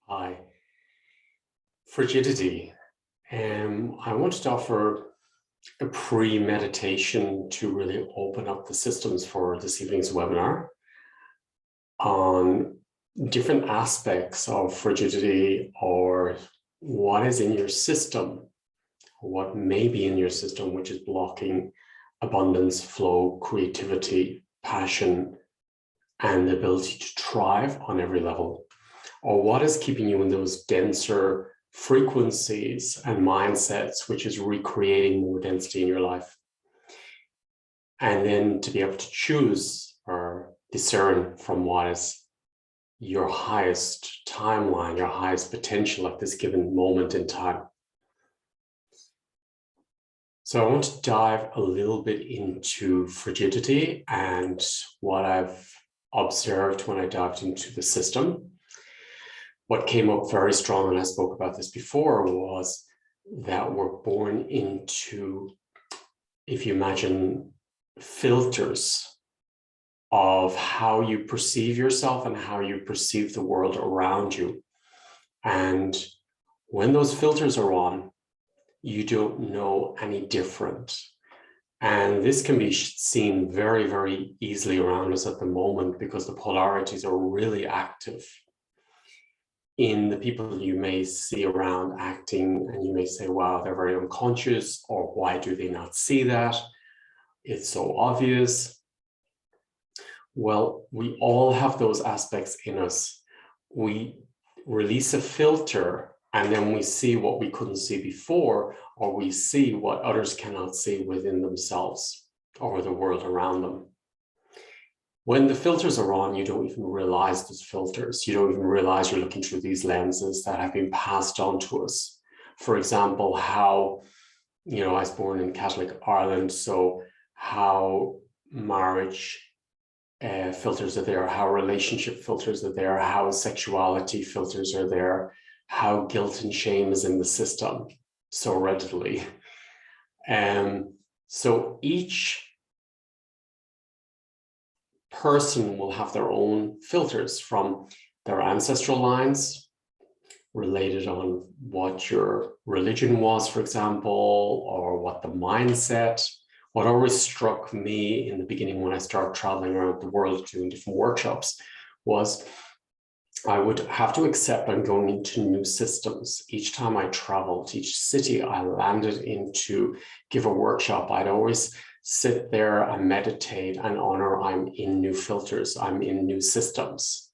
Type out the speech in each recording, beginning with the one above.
Hi, Frigidity. I wanted to offer a pre-meditation to really open up the systems for this evening's webinar on different aspects of frigidity, or what is in your system, or what may be in your system, which is blocking abundance, flow, creativity, passion, and the ability to thrive on every level. Or what is keeping you in those denser frequencies and mindsets, which is recreating more density in your life. And then to be able to choose or discern from what is your highest timeline, your highest potential at this given moment in time. So I want to dive a little bit into frigidity and what I've observed when I dived into the system. What came up very strong, and I spoke about this before, was that we're born into, if you imagine, filters of how you perceive yourself and how you perceive the world around you. And when those filters are on, you don't know any different. And this can be seen very, very easily around us at the moment because the polarities are really active in the people you may see around acting, and you may say, wow, they're very unconscious, or why do they not see that? It's so obvious. Well, we all have those aspects in us. We release a filter and then we see what we couldn't see before, or we see what others cannot see within themselves or the world around them. When the filters are on, you don't even realize those filters. You don't even realize you're looking through these lenses that have been passed on to us. For example, how, I was born in Catholic Ireland, so how marriage filters are there, how relationship filters are there, how sexuality filters are there, how guilt and shame is in the system so readily. So each person will have their own filters from their ancestral lines, related on what your religion was, for example, or what the mindset. What always struck me in the beginning when I started traveling around the world doing different workshops was I would have to accept I'm going into new systems. Each time I traveled, each city I landed into, give a workshop, I'd always sit there and meditate and honor I'm in new filters, I'm in new systems.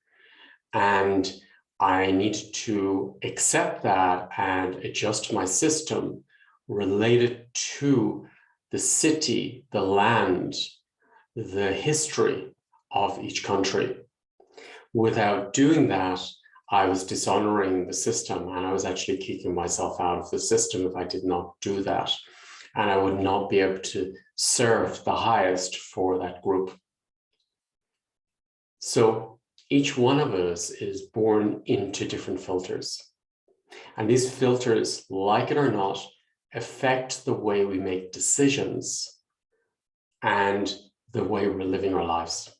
And I need to accept that and adjust my system related to the city, the land, the history of each country. Without doing that, I was dishonoring the system, and I was actually kicking myself out of the system if I did not do that. And I would not be able to serve the highest for that group. So each one of us is born into different filters. And these filters, like it or not, affect the way we make decisions and the way we're living our lives.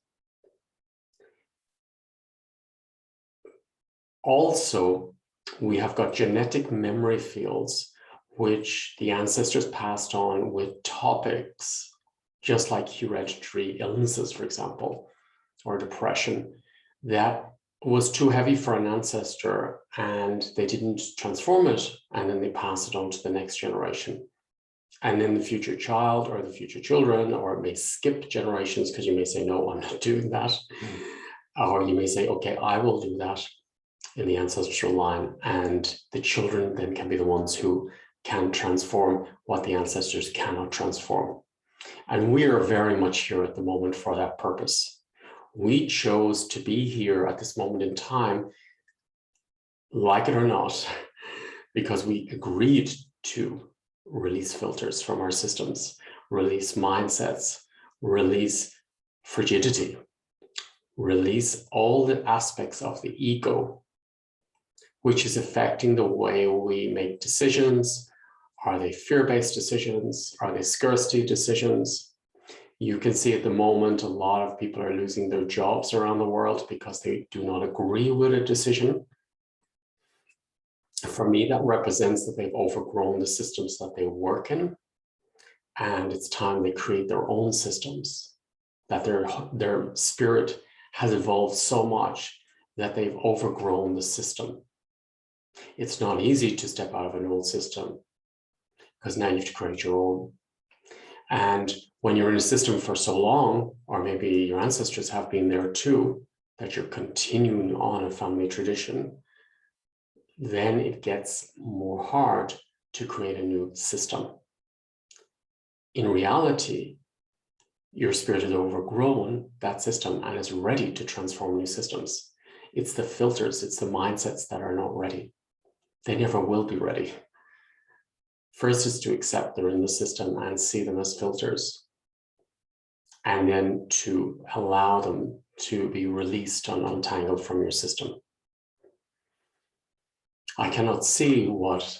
Also, we have got genetic memory fields which the ancestors passed on with topics, just like hereditary illnesses, for example, or depression, that was too heavy for an ancestor and they didn't transform it, and then they pass it on to the next generation. And then the future child or the future children, or it may skip generations because you may say, no, I'm not doing that. Or you may say, okay, I will do that in the ancestral line, and the children then can be the ones who can transform what the ancestors cannot transform. And we are very much here at the moment for that purpose. We chose to be here at this moment in time, like it or not, because we agreed to release filters from our systems, release mindsets, release frigidity, release all the aspects of the ego, which is affecting the way we make decisions. Are they fear-based decisions? Are they scarcity decisions? You can see at the moment, a lot of people are losing their jobs around the world because they do not agree with a decision. For me, that represents that they've overgrown the systems that they work in, and it's time they create their own systems, that their spirit has evolved so much that they've overgrown the system. It's not easy to step out of an old system because now you have to create your own. And when you're in a system for so long, or maybe your ancestors have been there too, that you're continuing on a family tradition, then it gets more hard to create a new system. In reality, your spirit has overgrown that system and is ready to transform new systems. It's the filters, it's the mindsets that are not ready. They never will be ready. First is to accept they're in the system and see them as filters, and then to allow them to be released and untangled from your system. I cannot see what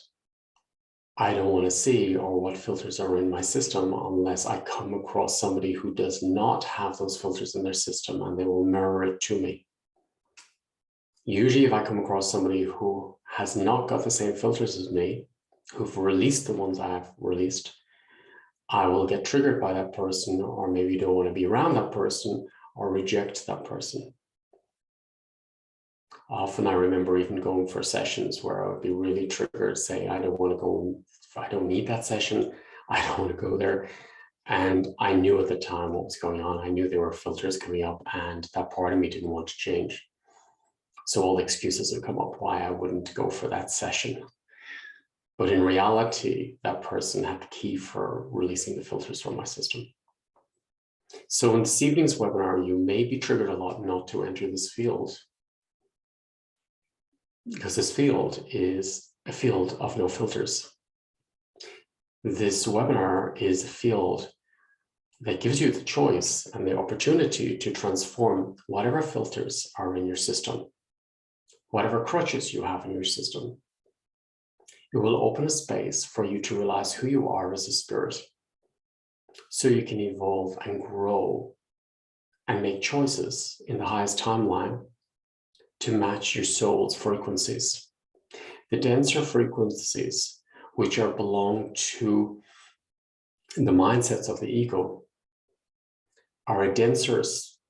I don't want to see or what filters are in my system unless I come across somebody who does not have those filters in their system, and they will mirror it to me. Usually if I come across somebody who has not got the same filters as me, who've released the ones I have released, I will get triggered by that person, or maybe don't want to be around that person, or reject that person. Often I remember even going for sessions where I would be really triggered, saying, I don't want to go, I don't need that session, I don't want to go there. And I knew at the time what was going on. I knew there were filters coming up, and that part of me didn't want to change. So all the excuses would come up why I wouldn't go for that session. But in reality, that person had the key for releasing the filters from my system. So in this evening's webinar, you may be triggered a lot not to enter this field, because this field is a field of no filters. This webinar is a field that gives you the choice and the opportunity to transform whatever filters are in your system, whatever crutches you have in your system. It will open a space for you to realize who you are as a spirit, so you can evolve and grow and make choices in the highest timeline to match your soul's frequencies. The denser frequencies, which belong to the mindsets of the ego, are a denser,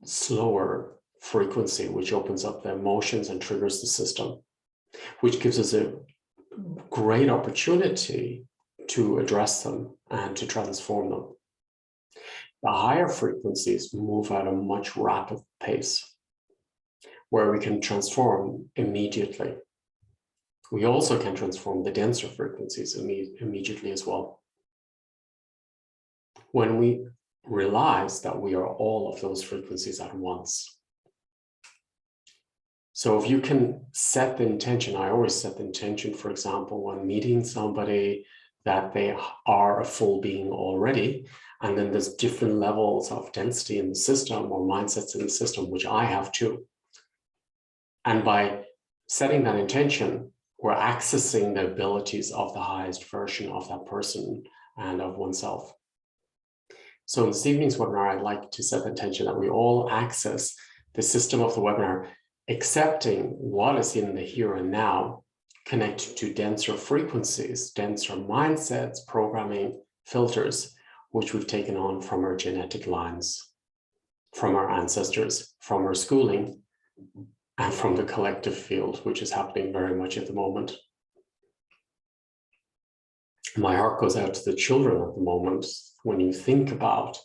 slower frequency, which opens up the emotions and triggers the system, which gives us a great opportunity to address them and to transform them. The higher frequencies move at a much rapid pace, where we can transform immediately. We also can transform the denser frequencies immediately as well. When we realize that we are all of those frequencies at once. So if you can set the intention, I always set the intention, for example, when meeting somebody, that they are a full being already, and then there's different levels of density in the system or mindsets in the system, which I have too. And by setting that intention, we're accessing the abilities of the highest version of that person and of oneself. So in this evening's webinar, I'd like to set the intention that we all access the system of the webinar, accepting what is in the here and now, connected to denser frequencies, denser mindsets, programming, filters, which we've taken on from our genetic lines, from our ancestors, from our schooling, and from the collective field, which is happening very much at the moment. My heart goes out to the children at the moment when you think about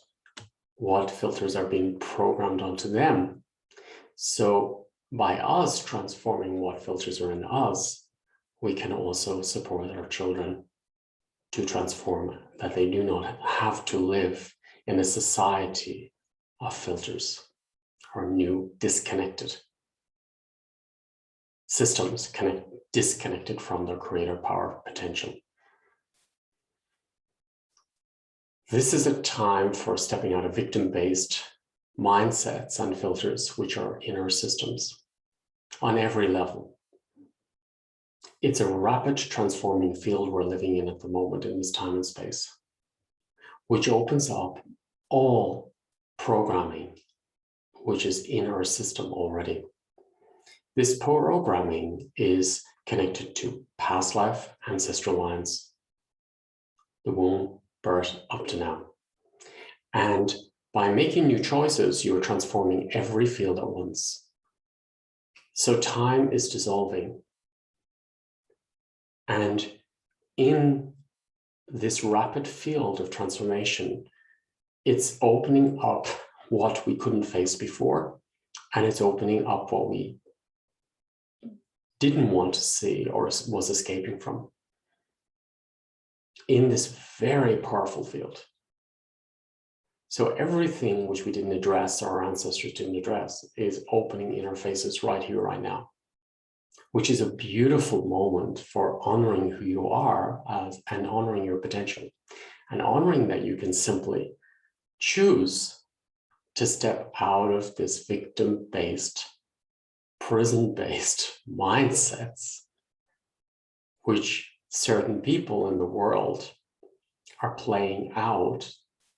what filters are being programmed onto them. So by us transforming what filters are in us, we can also support our children to transform, that they do not have to live in a society of filters or new disconnected systems, disconnected from their creator power potential. This is a time for stepping out of victim-based mindsets and filters, which are in our systems on every level. It's a rapid transforming field we're living in at the moment in this time and space, which opens up all programming, which is in our system already. This programming is connected to past life, ancestral lines, the womb, birth, up to now. And by making new choices, you are transforming every field at once. So time is dissolving. And in this rapid field of transformation, it's opening up what we couldn't face before, and it's opening up what we didn't want to see or was escaping from in this very powerful field. So everything which we didn't address, or our ancestors didn't address, is opening in our faces right here, right now, which is a beautiful moment for honoring who you are and honoring your potential, and honoring that you can simply choose to step out of this victim-based, prison-based mindsets, which certain people in the world are playing out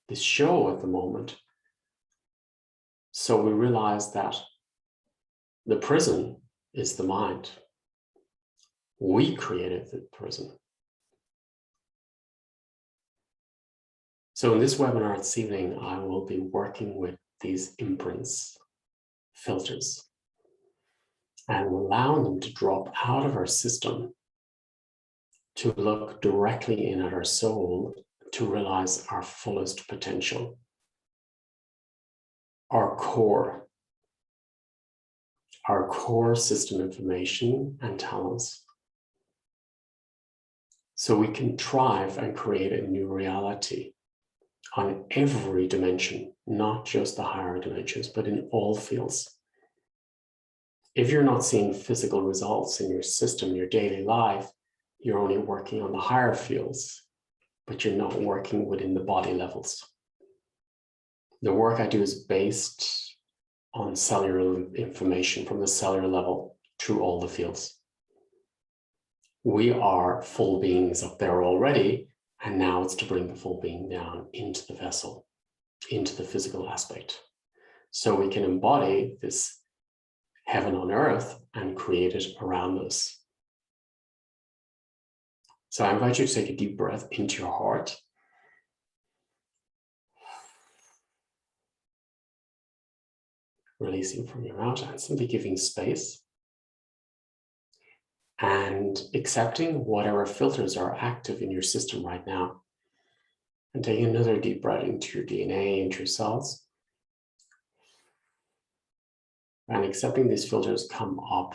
this show at the moment. So we realize that the prison is the mind. We created the prison. So in this webinar this evening, I will be working with these imprints, filters, and allowing them to drop out of our system to look directly in at our soul to realize our fullest potential, our core system information and talents, so we can thrive and create a new reality on every dimension, not just the higher dimensions, but in all fields. If you're not seeing physical results in your system, your daily life, you're only working on the higher fields, but you're not working within the body levels. The work I do is based on cellular information from the cellular level through all the fields. We are full beings up there already, and now it's to bring the full being down into the vessel, into the physical aspect, so we can embody this heaven on earth and create it around us. So I invite you to take a deep breath into your heart. Releasing from your mouth and simply giving space and accepting whatever filters are active in your system right now. And taking another deep breath into your DNA, into your cells. And accepting these filters come up.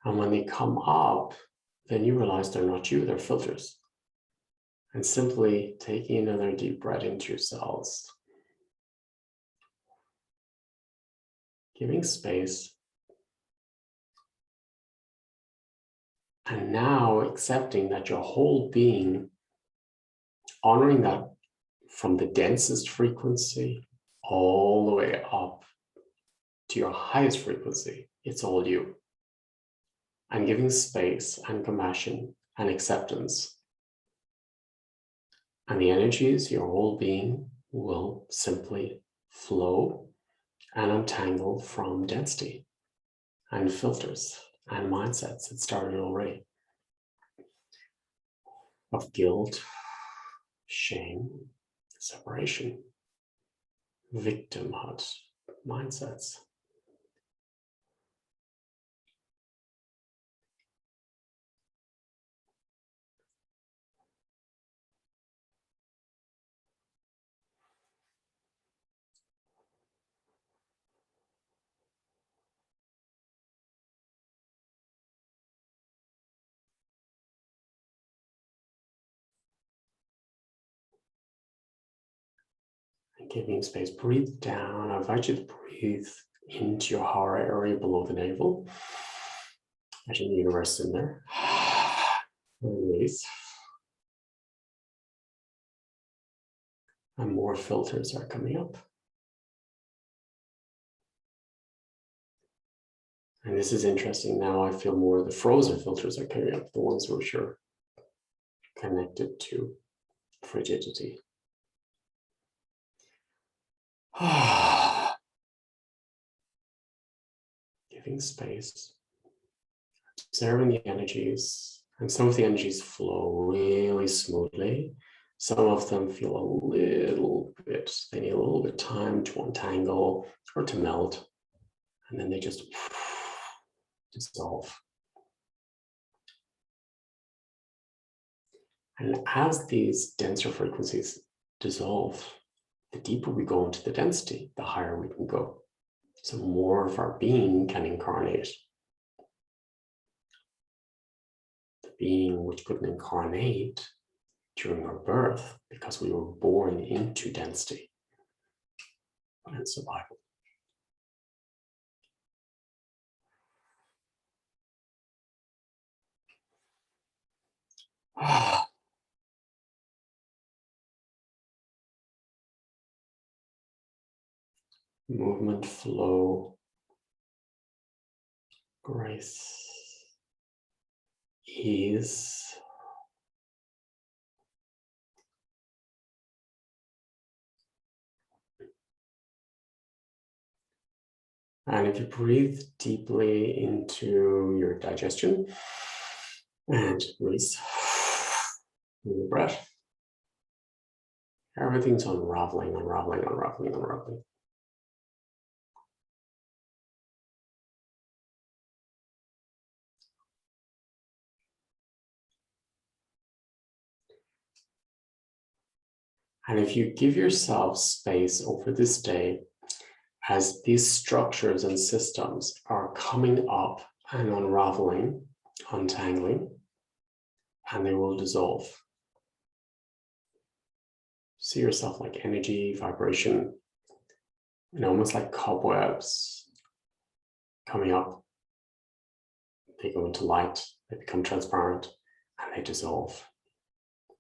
And when they come up, then you realize they're not you, they're filters. And simply taking another deep breath into your cells. Giving space. And now accepting that your whole being, honoring that from the densest frequency all the way up to your highest frequency, it's all you. And giving space and compassion and acceptance. And the energies, your whole being will simply flow and untangle from density and filters and mindsets that started already of guilt, shame, separation, victimhood mindsets. And giving space, breathe down. I invite you to breathe into your heart area below the navel. Imagine the universe in there. Release. And more filters are coming up. And this is interesting. Now I feel more of the frozen filters are coming up, the ones which are connected to frigidity. Giving giving space, observing the energies, and some of the energies flow really smoothly. Some of them feel a little bit, they need a little bit of time to untangle or to melt, and then they just dissolve. And as these denser frequencies dissolve, the deeper we go into the density, the higher we can go. So more of our being can incarnate. The being which couldn't incarnate during our birth because we were born into density and survival. Movement, flow, grace, ease. And if you breathe deeply into your digestion and release with the breath, everything's unraveling, unraveling, unraveling, unraveling. And if you give yourself space over this day, as these structures and systems are coming up and unraveling, untangling, and they will dissolve. See yourself like energy, vibration, and almost like cobwebs coming up. They go into light, they become transparent, and they dissolve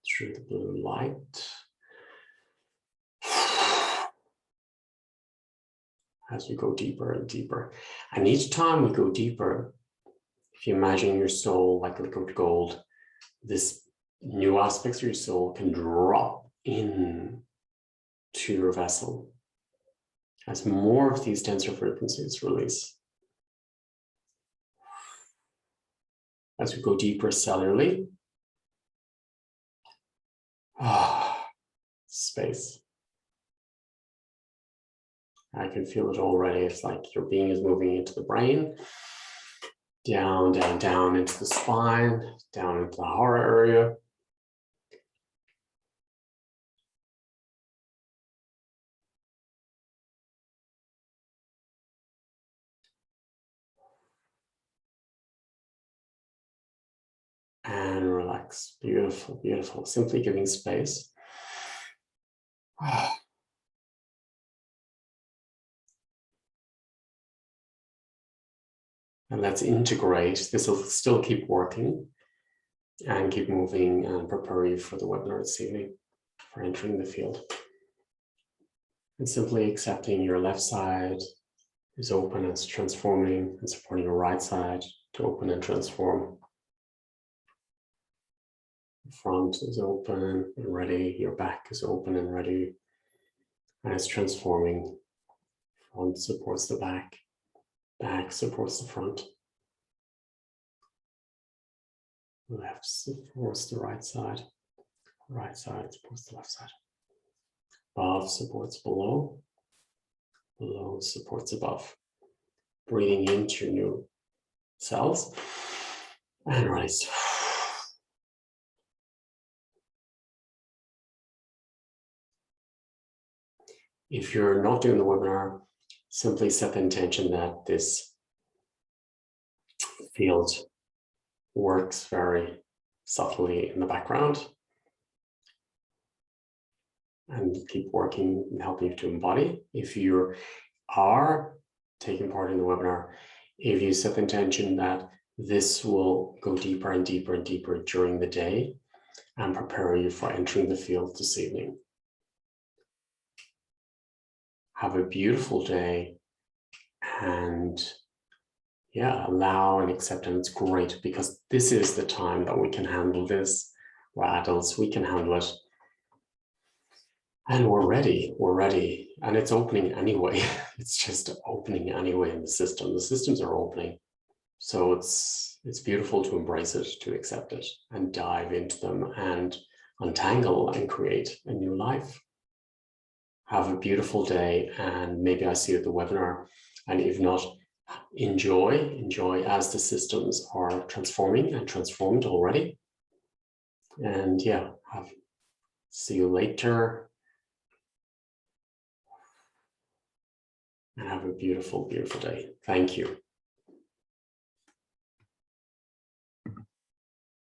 through the blue light. As we go deeper and deeper. And each time we go deeper, if you imagine your soul like liquid gold, this new aspects of your soul can drop in to your vessel as more of these denser frequencies release. As we go deeper cellularly, space. I can feel it already. It's like your being is moving into the brain, down, down, down into the spine, down into the heart area. And relax. Beautiful, beautiful. Simply giving space. And let's integrate. This will still keep working and keep moving and prepare you for the webinar this evening, for entering the field. And simply accepting your left side is open and transforming, and supporting your right side to open and transform. The front is open and ready. Your back is open and ready. And it's transforming. Front supports the back. Back supports the front. Left supports the right side. Right side supports the left side. Above supports below. Below supports above. Breathing into your new cells. And release. If you're not doing the webinar, simply set the intention that this field works very subtly in the background and keep working and helping you to embody. If you are taking part in the webinar, if you set the intention that this will go deeper and deeper and deeper during the day and prepare you for entering the field this evening. Have a beautiful day, and allow and accept, and it's great because this is the time that we can handle this. We're adults, we can handle it. And we're ready, and it's opening anyway. It's just opening anyway in the system. The systems are opening. So it's beautiful to embrace it, to accept it, and dive into them and untangle and create a new life. Have a beautiful day, and maybe I see you at the webinar. And if not, enjoy as the systems are transforming and transformed already. And yeah, see you later. And have a beautiful, beautiful day. Thank you.